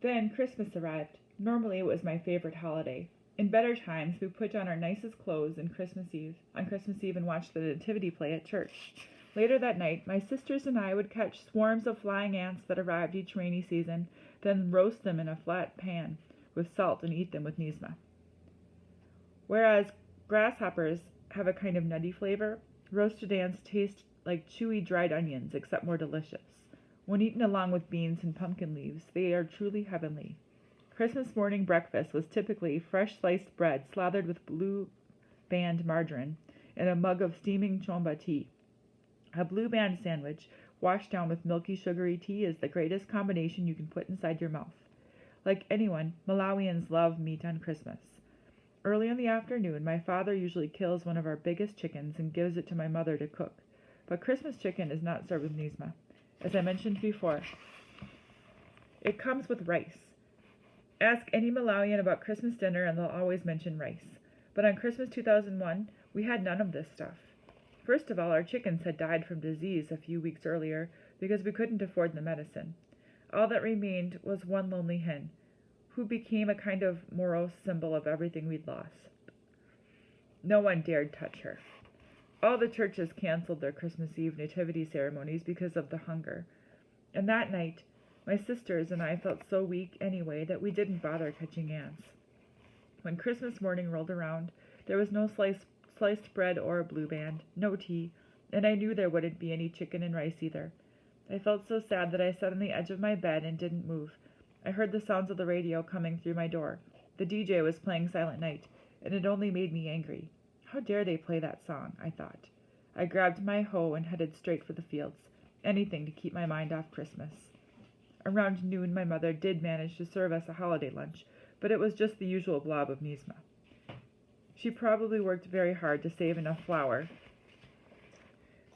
Then Christmas arrived. Normally it was my favorite holiday. In better times, we put on our nicest clothes on Christmas Eve and watched the Nativity play at church. Later that night, my sisters and I would catch swarms of flying ants that arrived each rainy season, then roast them in a flat pan with salt and eat them with Nizma. Whereas grasshoppers have a kind of nutty flavor, roasted ants taste like chewy dried onions, except more delicious. When eaten along with beans and pumpkin leaves, they are truly heavenly. Christmas morning breakfast was typically fresh sliced bread slathered with blue band margarine and a mug of steaming Khamba tea. A blue band sandwich washed down with milky sugary tea is the greatest combination you can put inside your mouth. Like anyone, Malawians love meat on Christmas. Early in the afternoon, my father usually kills one of our biggest chickens and gives it to my mother to cook. But Christmas chicken is not served with Nizma. As I mentioned before, it comes with rice. Ask any Malawian about Christmas dinner and they'll always mention rice. But on Christmas 2001, we had none of this stuff. First of all, our chickens had died from disease a few weeks earlier because we couldn't afford the medicine. All that remained was one lonely hen, who became a kind of morose symbol of everything we'd lost. No one dared touch her. All the churches canceled their Christmas Eve nativity ceremonies because of the hunger. And that night, my sisters and I felt so weak anyway that we didn't bother catching ants. When Christmas morning rolled around, there was no sliced bread or blue band, no tea, and I knew there wouldn't be any chicken and rice either. I felt so sad that I sat on the edge of my bed and didn't move. I heard the sounds of the radio coming through my door. The DJ was playing Silent Night, and it only made me angry. How dare they play that song, I thought. I grabbed my hoe and headed straight for the fields, anything to keep my mind off Christmas. Around noon, my mother did manage to serve us a holiday lunch, but it was just the usual blob of Nizma. She probably worked very hard to save enough flour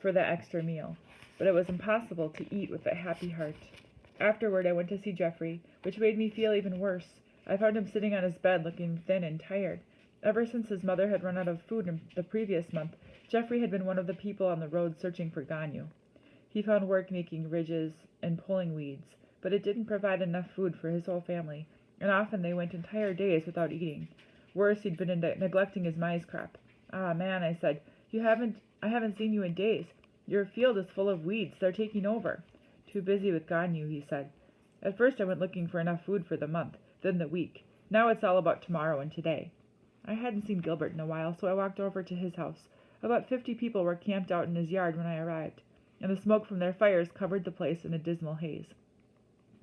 for the extra meal, but it was impossible to eat with a happy heart. Afterward, I went to see Jeffrey, which made me feel even worse. I found him sitting on his bed looking thin and tired. Ever since his mother had run out of food in the previous month, Jeffrey had been one of the people on the road searching for Ganyu. He found work making ridges and pulling weeds, but it didn't provide enough food for his whole family, and often they went entire days without eating. Worse, he'd been neglecting his maize crop. "Ah, man," I said, I haven't seen you in days. Your field is full of weeds. They're taking over." "Too busy with Ganyu," he said. "At first I went looking for enough food for the month, then the week. Now it's all about tomorrow and today." I hadn't seen Gilbert in a while, so I walked over to his house. About 50 people were camped out in his yard when I arrived, and the smoke from their fires covered the place in a dismal haze.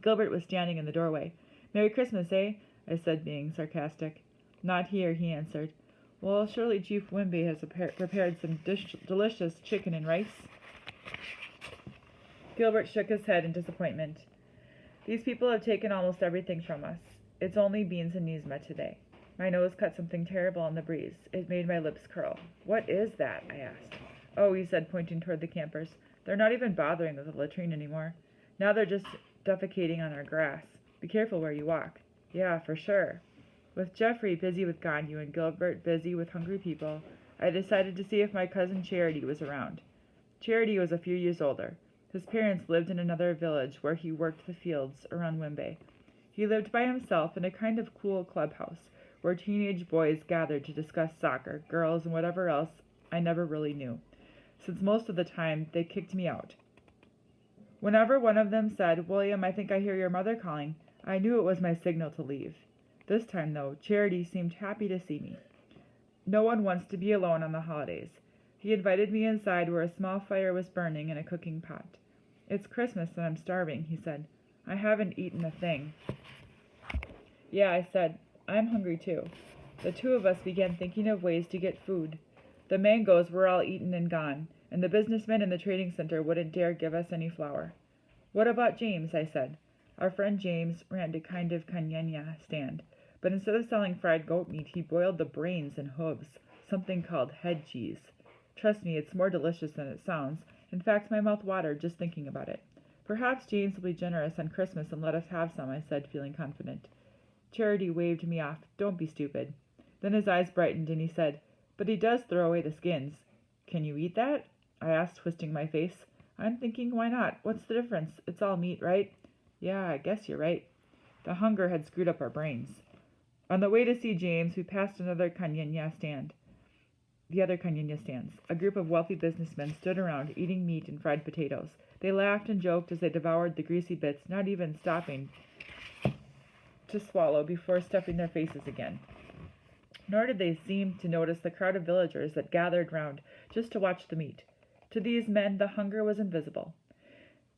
Gilbert was standing in the doorway. "Merry Christmas, eh?" I said, being sarcastic. "Not here," he answered. "Well, surely Chief Wimby has prepared some delicious chicken and rice." Gilbert shook his head in disappointment. "These people have taken almost everything from us. It's only beans and Nizma today." My nose cut something terrible in the breeze. It made my lips curl. "What is that?" I asked. "Oh," he said, pointing toward the campers. "They're not even bothering with the latrine anymore. Now they're just defecating on our grass. Be careful where you walk." "Yeah, for sure." With Jeffrey busy with Ganyu and Gilbert busy with hungry people, I decided to see if my cousin Charity was around. Charity was a few years older. His parents lived in another village where he worked the fields around Wimbe. He lived by himself in a kind of cool clubhouse, where teenage boys gathered to discuss soccer, girls, and whatever else I never really knew, since most of the time they kicked me out. Whenever one of them said, "William, I think I hear your mother calling," I knew it was my signal to leave. This time, though, Charity seemed happy to see me. No one wants to be alone on the holidays. He invited me inside where a small fire was burning in a cooking pot. "It's Christmas and I'm starving," he said. "I haven't eaten a thing." "Yeah," I said. "I'm hungry too." The two of us began thinking of ways to get food. The mangoes were all eaten and gone, and the businessmen in the trading center wouldn't dare give us any flour. "What about James?" I said. Our friend James ran a kind of kanyanya stand, but instead of selling fried goat meat, he boiled the brains and hooves, something called head cheese. Trust me, it's more delicious than it sounds. In fact, my mouth watered just thinking about it. "Perhaps James will be generous on Christmas and let us have some," I said, feeling confident. Charity waved me off. "Don't be stupid." Then his eyes brightened and he said, "But he does throw away the skins." "Can you eat that?" I asked, twisting my face. "I'm thinking, why not? What's the difference? It's all meat, right?" "Yeah, I guess you're right." The hunger had screwed up our brains. On the way to see James, we passed the other Kanyanya stands. A group of wealthy businessmen stood around, eating meat and fried potatoes. They laughed and joked as they devoured the greasy bits, not even stopping to swallow before stuffing their faces again. Nor did they seem to notice the crowd of villagers that gathered round just to watch the meat. To these men, the hunger was invisible.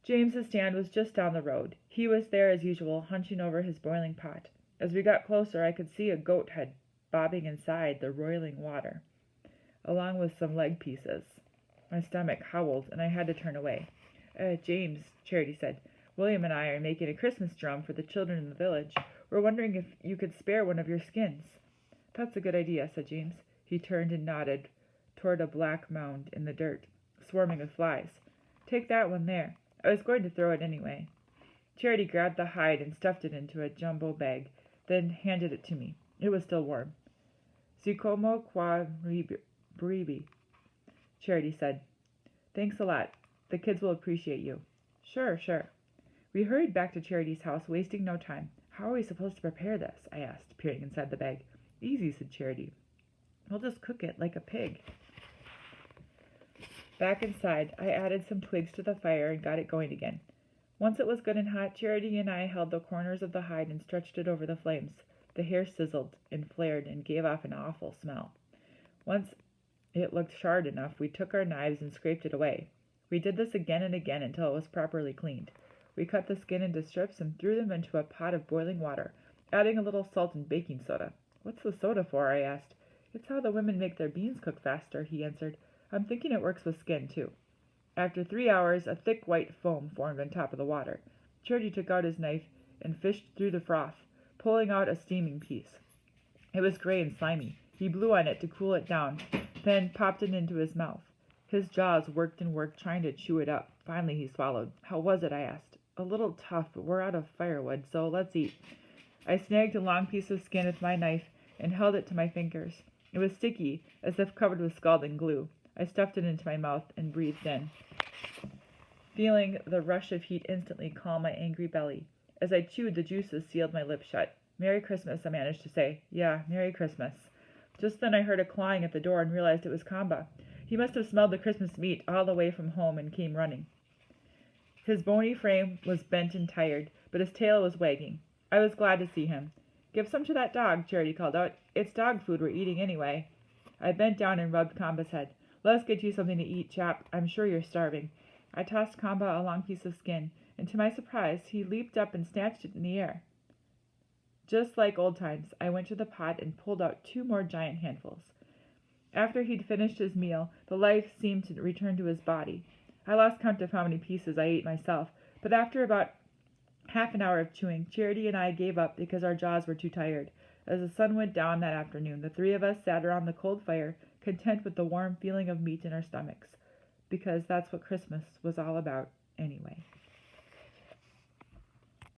James's stand was just down the road. He was there as usual, hunching over his boiling pot. As we got closer, I could see a goat head bobbing inside the roiling water, along with some leg pieces. My stomach howled, and I had to turn away. James, Charity said, William and I are making a Christmas drum for the children in the village. We're wondering if you could spare one of your skins. That's a good idea, said James. He turned and nodded toward a black mound in the dirt, swarming with flies. Take that one there. I was going to throw it anyway. Charity grabbed the hide and stuffed it into a jumbo bag, then handed it to me. It was still warm. Sicomo qua bribi, Charity said. Thanks a lot. The kids will appreciate you. Sure. We hurried back to Charity's house, wasting no time. How are we supposed to prepare this? I asked, peering inside the bag. Easy, said Charity. We'll just cook it like a pig. Back inside, I added some twigs to the fire and got it going again. Once it was good and hot, Charity and I held the corners of the hide and stretched it over the flames. The hair sizzled and flared and gave off an awful smell. Once it looked charred enough, we took our knives and scraped it away. We did this again and again until it was properly cleaned. We cut the skin into strips and threw them into a pot of boiling water, adding a little salt and baking soda. What's the soda for? I asked. It's how the women make their beans cook faster, he answered. I'm thinking it works with skin, too. After 3 hours, a thick white foam formed on top of the water. Charity took out his knife and fished through the froth, pulling out a steaming piece. It was gray and slimy. He blew on it to cool it down, then popped it into his mouth. His jaws worked and worked, trying to chew it up. Finally, he swallowed. How was it? I asked. A little tough, but we're out of firewood, so let's eat. I snagged a long piece of skin with my knife and held it to my fingers. It was sticky, as if covered with scalding glue. I stuffed it into my mouth and breathed in, feeling the rush of heat instantly calm my angry belly. As I chewed, the juices sealed my lips shut. Merry Christmas, I managed to say. Yeah, Merry Christmas. Just then I heard a clawing at the door and realized it was Khamba. He must have smelled the Christmas meat all the way from home and came running. His bony frame was bent and tired, but his tail was wagging. I was glad to see him. Give some to that dog, Charity called out. It's dog food we're eating anyway. I bent down and rubbed Khamba's head. Let's get you something to eat, chap. I'm sure you're starving. I tossed Khamba a long piece of skin, and to my surprise, he leaped up and snatched it in the air. Just like old times, I went to the pot and pulled out 2 more giant handfuls. After he'd finished his meal, the life seemed to return to his body. I lost count of how many pieces I ate myself, but after about half an hour of chewing, Charity and I gave up because our jaws were too tired. As the sun went down that afternoon, the 3 of us sat around the cold fire, content with the warm feeling of meat in our stomachs, because that's what Christmas was all about anyway.